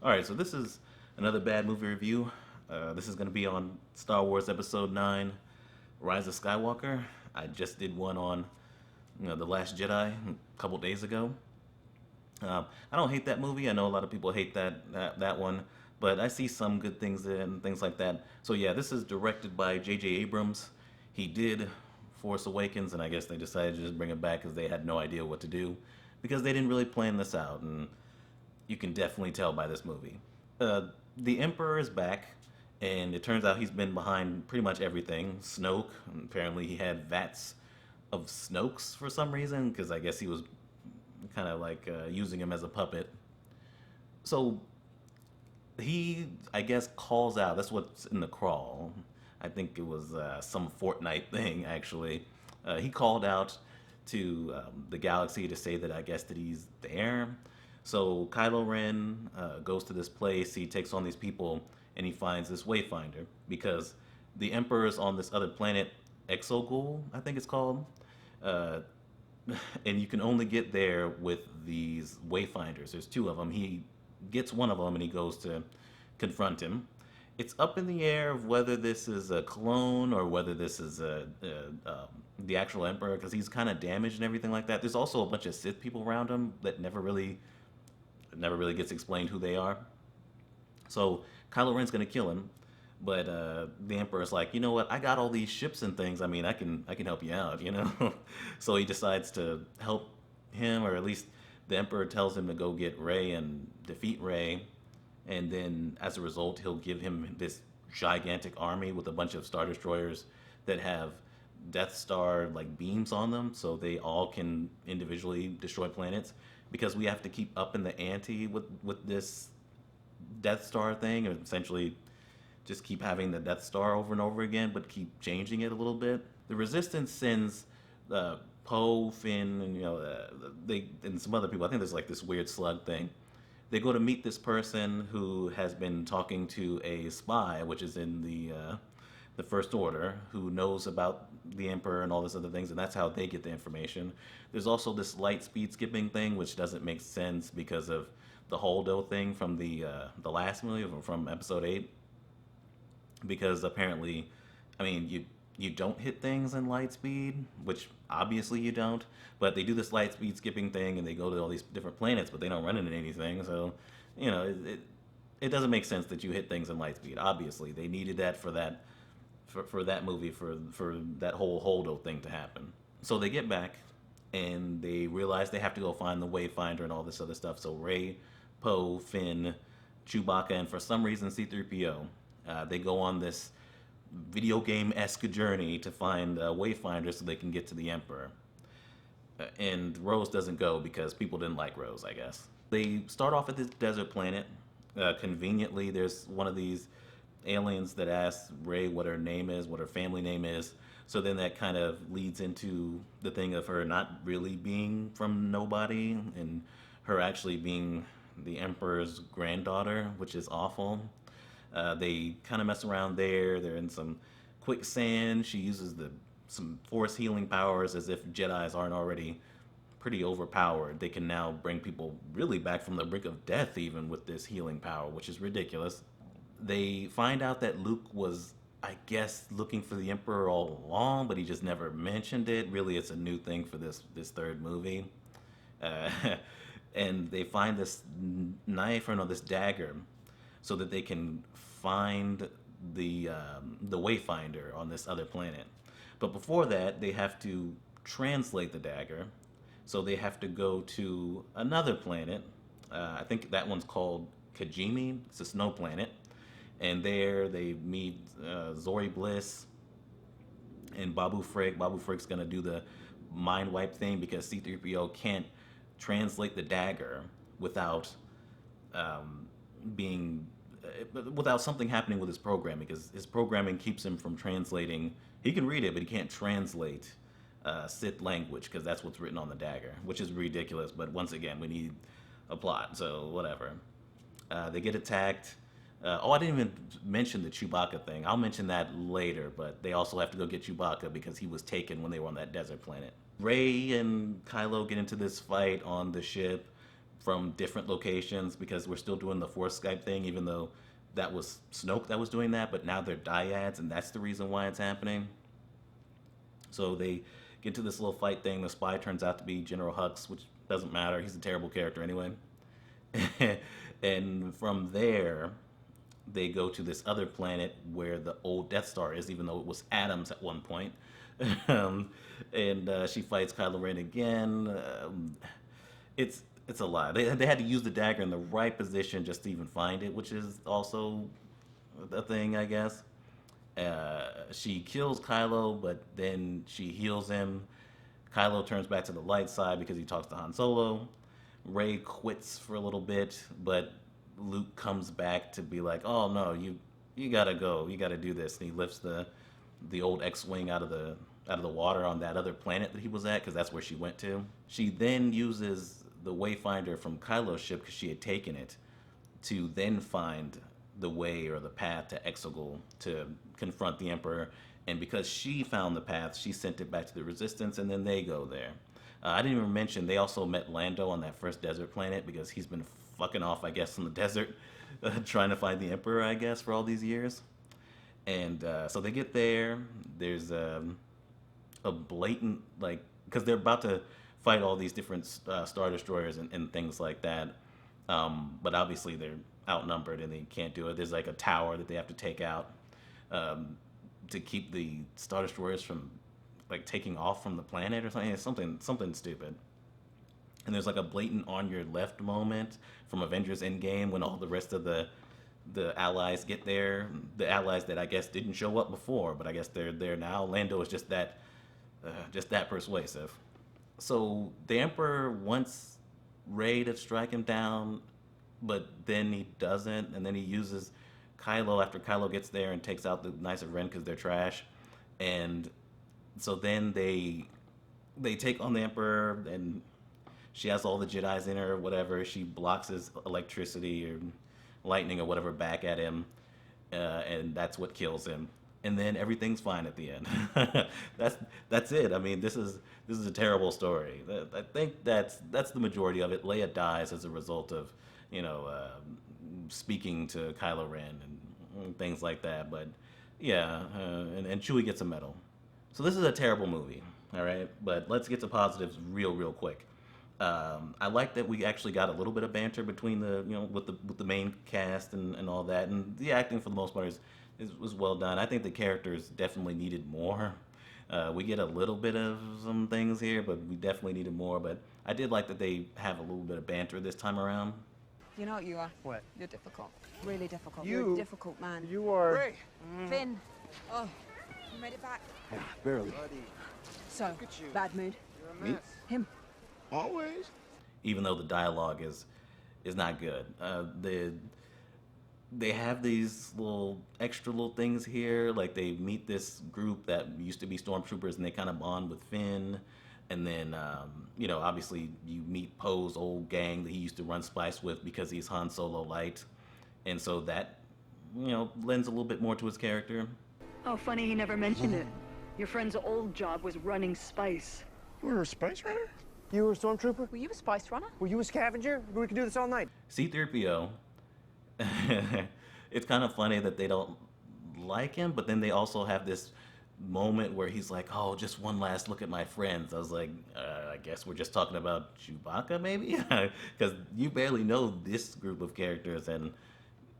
All right, so this is another bad movie review. This is going to be on Star Wars Episode 9, Rise of Skywalker. I just did one on The Last Jedi a couple days ago. I don't hate that movie. I know a lot of people hate that one, but I see some good things in and things like that. So yeah, this is directed by J.J. Abrams. He did Force Awakens, and I guess they decided to just bring it back because they had no idea what to do because they didn't really plan this out, and you can definitely tell by this movie. Uh, the Emperor is back, and it turns out he's been behind pretty much everything. Snoke, apparently he had vats of Snokes for some reason, because I guess he was kind of like using him as a puppet. So he, I guess, calls out. That's what's in the crawl. I think it was some Fortnite thing, actually. He called out to the galaxy to say that I guess that he's there. So Kylo Ren goes to this place. He takes on these people, and he finds this Wayfinder because the Emperor's on this other planet, Exogol, I think it's called. Uh, and you can only get there with these Wayfinders. There's two of them. He gets one of them, and he goes to confront him. It's up in the air of whether this is a clone or whether this is the actual Emperor, because he's kind of damaged and everything like that. There's also a bunch of Sith people around him that never really gets explained who they are. So Kylo Ren's gonna kill him, but the Emperor's like, you know what? I got all these ships and things. I mean, I can help you out, you know. So he decides to help him, or at least the Emperor tells him to go get Rey and defeat Rey, and then as a result, he'll give him this gigantic army with a bunch of Star Destroyers that have Death Star like beams on them, so they all can individually destroy planets. Because we have to keep up in the ante with this Death Star thing, and essentially just keep having the Death Star over and over again, but keep changing it a little bit. The Resistance sends Poe, Finn, and they and some other people. I think there's like this weird slug thing. They go to meet this person who has been talking to a spy, which is in the First Order, who knows about the Emperor and all this other things, and that's how they get the information. There's also this light speed skipping thing, which doesn't make sense because of the Holdo thing from the last movie from Episode 8. Because apparently, I mean, you don't hit things in light speed, which obviously you don't, but they do this light speed skipping thing, and they go to all these different planets, but they don't run into anything. So, it doesn't make sense that you hit things in light speed. Obviously, they needed that for that movie for that whole Holdo thing to happen. So they get back and they realize they have to go find the Wayfinder and all this other stuff. So Rey, Poe, Finn, Chewbacca, and for some reason C-3PO, they go on this video game-esque journey to find a Wayfinder so they can get to the Emperor. And Rose doesn't go because people didn't like Rose, I guess. They start off at this desert planet. Conveniently, there's one of these aliens that asks Rey what her name is, what her family name is. So then that kind of leads into the thing of her not really being from nobody and her actually being the Emperor's granddaughter, which is awful. They kind of mess around there. They're in some quicksand. She uses some force healing powers as if Jedi's aren't already pretty overpowered. They can now bring people really back from the brink of death even with this healing power, which is ridiculous. They find out that Luke was, I guess, looking for the Emperor all along, but he just never mentioned it. Really, it's a new thing for this third movie. Uh, and they find this knife, or no, this dagger, so that they can find the Wayfinder on this other planet. But before that, they have to translate the dagger. So they have to go to another planet. I think that one's called Kajimi. It's a snow planet. And there they meet Zori Bliss and Babu Frick. Babu Frick's gonna do the mind wipe thing because C-3PO can't translate the dagger without um, being without something happening with his programming, because his programming keeps him from translating. He can read it, but he can't translate Sith language because that's what's written on the dagger, which is ridiculous. But once again, we need a plot, so whatever. They get attacked. I didn't even mention the Chewbacca thing. I'll mention that later, but they also have to go get Chewbacca because he was taken when they were on that desert planet. Rey and Kylo get into this fight on the ship. from different locations because we're still doing the Force Skype thing, even though that was Snoke that was doing that, but now they're dyads, and that's the reason why it's happening. So they get to this little fight thing. The spy turns out to be General Hux, which doesn't matter. He's a terrible character anyway. And from there, they go to this other planet where the old Death Star is, even though it was atoms at one point. And she fights Kylo Ren again. It's a lot. They had to use the dagger in the right position just to even find it, which is also a thing, I guess. She kills Kylo, but then she heals him. Kylo turns back to the light side because he talks to Han Solo. Rey quits for a little bit, but Luke comes back to be like, "Oh no, you gotta go. You gotta do this." And he lifts the old X-wing out of the water on that other planet that he was at, because that's where she went to. She then uses the Wayfinder from Kylo's ship, because she had taken it, to then find the way or the path to Exegol to confront the Emperor. And because she found the path, she sent it back to the Resistance, and then they go there. I didn't even mention they also met Lando on that first desert planet, because he's been fucking off, I guess, in the desert, trying to find the Emperor, I guess, for all these years. And so they get there. There's a blatant, like, because they're about to fight all these different Star Destroyers and things like that. But obviously they're outnumbered and they can't do it. There's like a tower that they have to take out to keep the Star Destroyers from like taking off from the planet or something. It's something stupid. And there's like a blatant on your left moment from Avengers Endgame when all the rest of the allies get there. The allies that I guess didn't show up before, but I guess they're there now. Lando is just that persuasive. So the Emperor wants Rey to strike him down, but then he doesn't, and then he uses Kylo after Kylo gets there and takes out the Knights of Ren because they're trash. And so then they take on the Emperor, and she has all the Jedis in her or whatever. She blocks his electricity or lightning or whatever back at him, and that's what kills him. And then everything's fine at the end. that's it. I mean, this is a terrible story. I think that's the majority of it. Leia dies as a result of, speaking to Kylo Ren and things like that. But yeah, and Chewie gets a medal. So this is a terrible movie. All right, but let's get to positives real quick. I like that we actually got a little bit of banter between with the main cast and all that, and the acting for the most part was well done. I think the characters definitely needed more. We get a little bit of some things here, but we definitely needed more. But I did like that they have a little bit of banter this time around. You know what you are? What? You're difficult. Really difficult. You- You're a difficult man. You are... Ray, Finn. Oh, you made it back. Yeah, barely. buddy, So, at you. bad mood. you're a mess. Him. Always? Even though the dialogue is not good. They have these extra little things here, like they meet this group that used to be stormtroopers and they kind of bond with Finn, and then obviously you meet Poe's old gang that he used to run Spice with because he's Han Solo light, and so that lends a little bit more to his character. Oh, funny he never mentioned it. Your friend's old job was running Spice. You were a space runner? You were a stormtrooper? Were you a spice runner? Were you a scavenger? We could do this all night. C-3PO, it's kind of funny that they don't like him, but then they also have this moment where he's like, "Oh, just one last look at my friends." I was like, I guess we're just talking about Chewbacca, maybe? Because you barely know this group of characters, and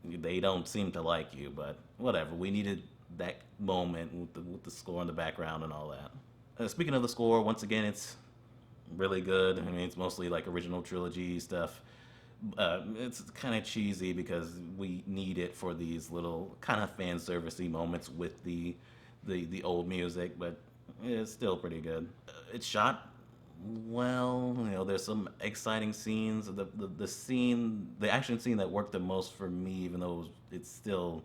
they don't seem to like you, but whatever. We needed that moment with the score in the background and all that. Speaking of the score, once again, it's really good. I mean, it's mostly like original trilogy stuff. It's kind of cheesy because we need it for these little kind of fan servicey moments with the old music, but it's still pretty good. It's shot well. There's some exciting scenes. The action scene that worked the most for me, even though it's still,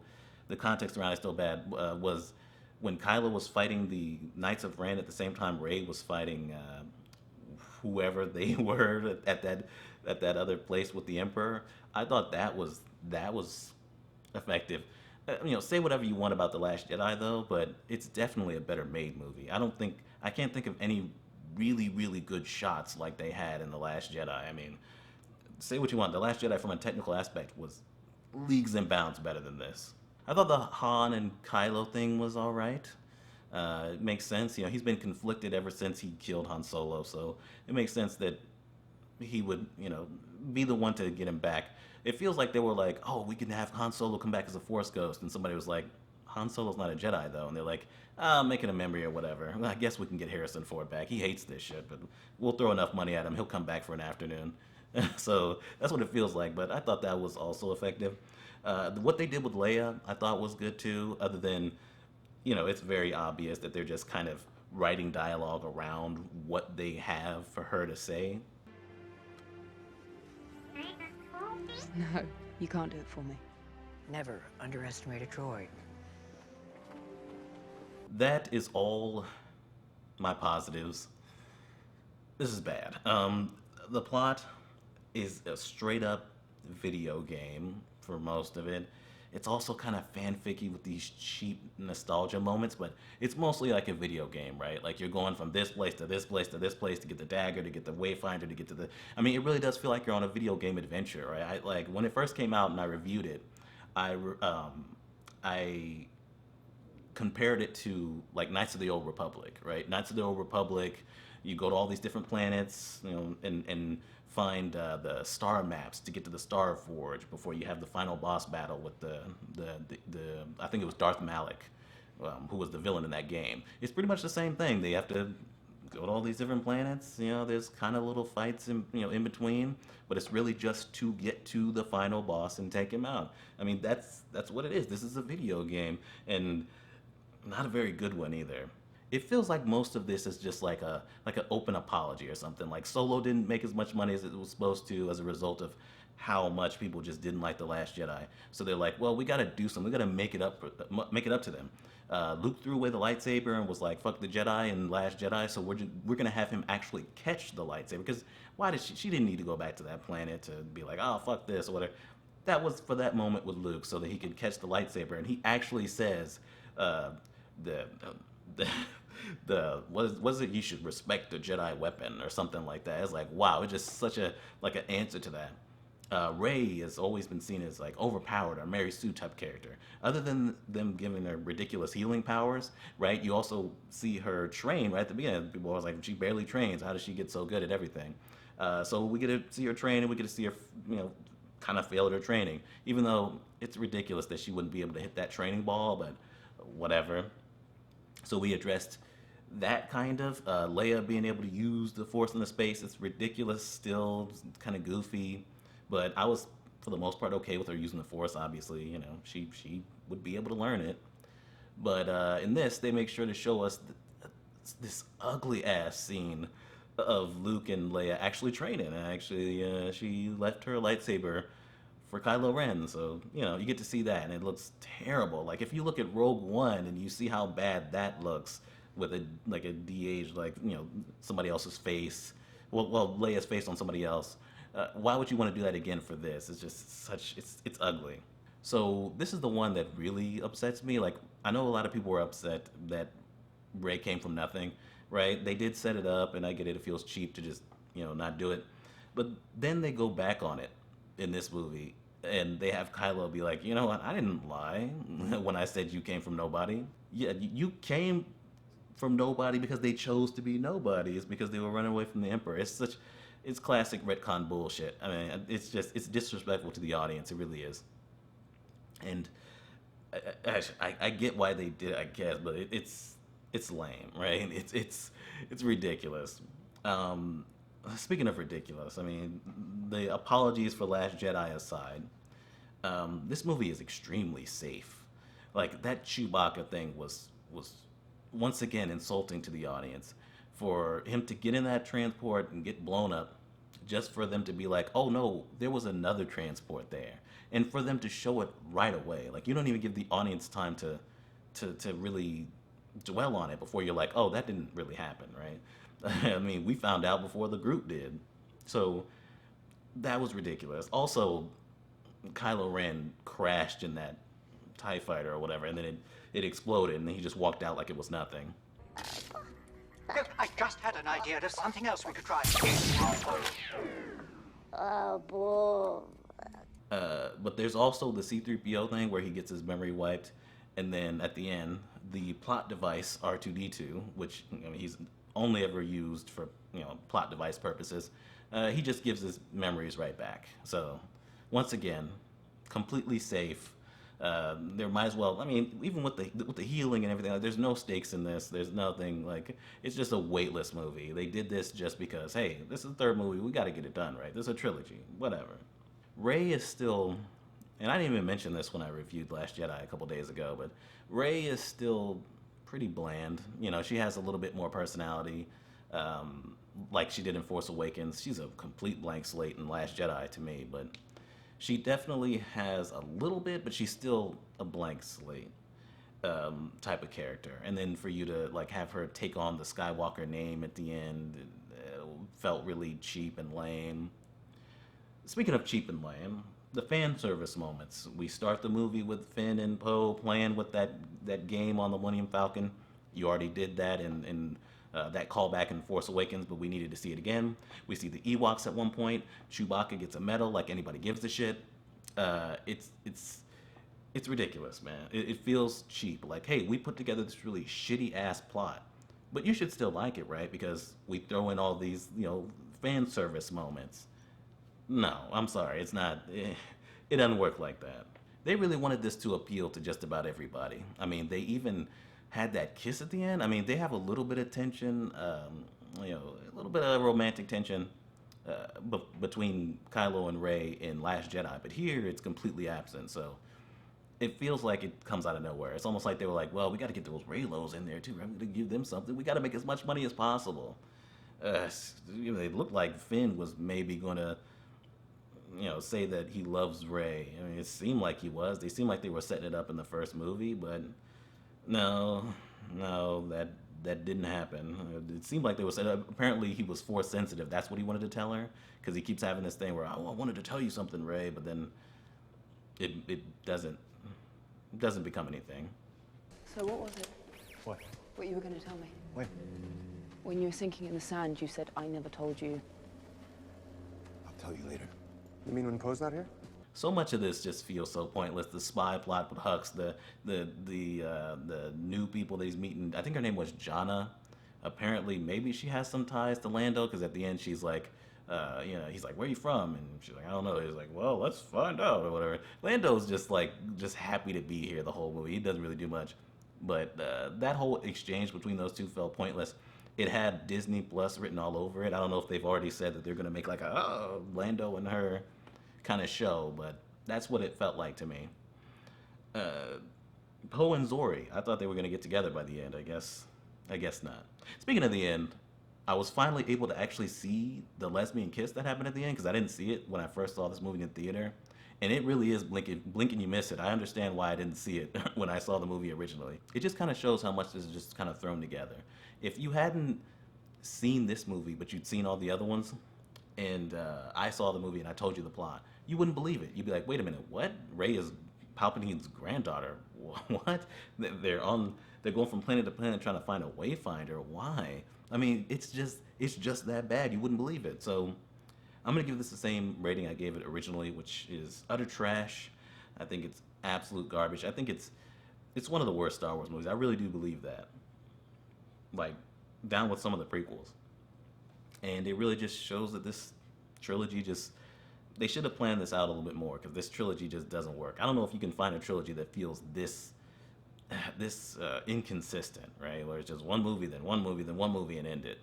the context around it still bad, was when Kylo was fighting the Knights of Ren at the same time Rey was fighting whoever they were at that other place with the Emperor. I thought that was effective. Say whatever you want about The Last Jedi though, but it's definitely a better made movie. I can't think of any really good shots like they had in The Last Jedi. I mean, say what you want, The Last Jedi from a technical aspect was leagues and bounds better than this. I thought the Han and Kylo thing was all right. It makes sense. You know, he's been conflicted ever since he killed Han Solo, so it makes sense that he would, you know, be the one to get him back. It feels like they were like, oh, we can have Han Solo come back as a Force ghost, and somebody was like, Han Solo's not a Jedi, though. And they're like, make it a memory or whatever. Well, I guess we can get Harrison Ford back. He hates this shit, but we'll throw enough money at him. He'll come back for an afternoon. So that's what it feels like, but I thought that was also effective. What they did with Leia, I thought was good too, other than, you know, it's very obvious that they're just kind of writing dialogue around what they have for her to say. No, you can't do it for me. Never underestimate a droid. That is all my positives. This is bad. The plot is a straight up video game for most of it. It's also kind of fanficky with these cheap nostalgia moments, but it's mostly like a video game, right? Like you're going from this place to this place to this place to get the dagger, to get the wayfinder, to get to the... I mean, it really does feel like you're on a video game adventure, right? Like when it first came out and I reviewed it, I compared it to like Knights of the Old Republic, right? Knights of the Old Republic, you go to all these different planets, you know, and find the star maps to get to the Star Forge before you have the final boss battle with the I think it was Darth Malik, who was the villain in that game. It's pretty much the same thing. They have to go to all these different planets. You know, there's kind of little fights in between, but it's really just to get to the final boss and take him out. I mean, that's what it is. This is a video game, and not a very good one either. It feels like most of this is just like an open apology or something. Like Solo didn't make as much money as it was supposed to as a result of how much people just didn't like The Last Jedi. So they're like, well, we got to do something. We got to make it up to them. Luke threw away the lightsaber and was like, fuck the Jedi and Last Jedi. So we're gonna have him actually catch the lightsaber, because why did she didn't need to go back to that planet to be like, oh fuck this or whatever. That was for that moment with Luke so that he could catch the lightsaber, and he actually says what is it? You should respect the Jedi weapon or something like that. It's like, wow, it's just such an answer to that. Rey has always been seen as like overpowered, or Mary Sue type character. Other than them giving her ridiculous healing powers, right? You also see her train right at the beginning. People are like, she barely trains. How does she get so good at everything? So we get to see her train, and we get to see her, you know, kind of fail at her training. Even though it's ridiculous that she wouldn't be able to hit that training ball, but whatever. So we addressed that kind of. Leia being able to use the Force in the space, it's ridiculous still, kind of goofy. But I was, for the most part, okay with her using the Force, obviously. You know, she would be able to learn it. But in this, they make sure to show us this ugly-ass scene of Luke and Leia actually training. And actually, she left her lightsaber for Kylo Ren. So, you know, you get to see that, and it looks terrible. Like, if you look at Rogue One and you see how bad that looks with a de-aged, like, you know, somebody else's face, well, Leia's face on somebody else, why would you want to do that again for this? It's just it's ugly. So this is the one that really upsets me. Like, I know a lot of people were upset that Rey came from nothing, right? They did set it up, and I get it feels cheap to just, you know, not do it. But then they go back on it in this movie, and they have Kylo be like, you know what, I didn't lie when I said you came from nobody. Yeah, you came from nobody because they chose to be nobody. It's because they were running away from the Emperor. It's classic retcon bullshit. I mean, it's disrespectful to the audience. It really is. And I get why they did it, I guess, but it's lame, right? It's ridiculous. Speaking of ridiculous, I mean, the apologies for Last Jedi aside, this movie is extremely safe. Like, that Chewbacca thing was once again insulting to the audience. For him to get in that transport and get blown up, just for them to be like, oh no, there was another transport there. And for them to show it right away. Like, you don't even give the audience time to really dwell on it before you're like, oh, that didn't really happen, right? I mean, we found out before the group did. So that was ridiculous. Also, Kylo Ren crashed in that TIE fighter or whatever, and then it exploded, and then he just walked out like it was nothing. I just had an idea. There's something else we could try. But there's also the C-3PO thing where he gets his memory wiped, and then at the end, the plot device R2-D2, which he's only ever used for plot device purposes, he just gives his memories right back. So once again, completely safe. There might as well. I mean, even with the healing and everything, like, there's no stakes in this. There's nothing like it's just a weightless movie. They did this just because, hey, this is the third movie. We got to get it done right. This is a trilogy. Whatever. Rey is still, and I didn't even mention this when I reviewed Last Jedi a couple days ago, but Rey is still pretty bland. She has a little bit more personality, like she did in Force Awakens. She's a complete blank slate in Last Jedi to me, but she definitely has a little bit, but she's still a blank slate type of character. And then for you to like have her take on the Skywalker name at the end, felt really cheap and lame. Speaking of cheap and lame, the fan service moments. We start the movie with Finn and Poe playing with that game on the Millennium Falcon. You already did that in that callback in Force Awakens, but we needed to see it again. We see the Ewoks at one point. Chewbacca gets a medal like anybody gives a shit. It's ridiculous, man. It feels cheap. Like, hey, we put together this really shitty ass plot, but you should still like it, right? Because we throw in all these fan service moments. No, I'm sorry. It's not. It doesn't work like that. They really wanted this to appeal to just about everybody. I mean, they even had that kiss at the end. I mean, they have a little bit of tension, a little bit of romantic tension between Kylo and Rey in Last Jedi. But here, it's completely absent. So it feels like it comes out of nowhere. It's almost like they were like, well, we got to get those Reylos in there too. We're going to give them something. We got to make as much money as possible. They looked like Finn was maybe going to say that he loves Rey. I mean, it seemed like he was. They seemed like they were setting it up in the first movie, but no, that didn't happen. It seemed like they were setting up. Apparently, he was force sensitive. That's what he wanted to tell her, because he keeps having this thing where, oh, I wanted to tell you something, Rey, but then it doesn't become anything. So what was it? What? What you were going to tell me? When? When you were sinking in the sand, you said, I never told you. I'll tell you later. You mean when Poe's not here? So much of this just feels so pointless. The spy plot with Hux, the new people that he's meeting. I think her name was Jana. Apparently, maybe she has some ties to Lando, because at the end she's like, he's like, where are you from? And she's like, I don't know. He's like, well, let's find out or whatever. Lando's just happy to be here the whole movie. He doesn't really do much. But that whole exchange between those two felt pointless. It had Disney Plus written all over it. I don't know if they've already said that they're going to make like a Lando and her kind of show, but that's what it felt like to me. Poe and Zori, I thought they were going to get together by the end. I guess not. Speaking of the end, I was finally able to actually see the lesbian kiss that happened at the end, because I didn't see it when I first saw this movie in the theater. And it really is blink and you miss it. I understand why I didn't see it when I saw the movie originally. It just kind of shows how much this is just kind of thrown together. If you hadn't seen this movie, but you'd seen all the other ones, and I saw the movie and I told you the plot, you wouldn't believe it. You'd be like, wait a minute, what? Rey is Palpatine's granddaughter. What? They're going from planet to planet trying to find a wayfinder. Why? I mean, it's just that bad. You wouldn't believe it. So I'm going to give this the same rating I gave it originally, which is utter trash. I think it's absolute garbage. I think it's one of the worst Star Wars movies. I really do believe that. Like, down with some of the prequels. And it really just shows that this trilogy they should have planned this out a little bit more, because this trilogy just doesn't work. I don't know if you can find a trilogy that feels this inconsistent, right? Where it's just one movie, then one movie, then one movie, and end it.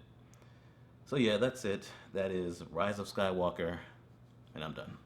So yeah, that's it. That is Rise of Skywalker, and I'm done.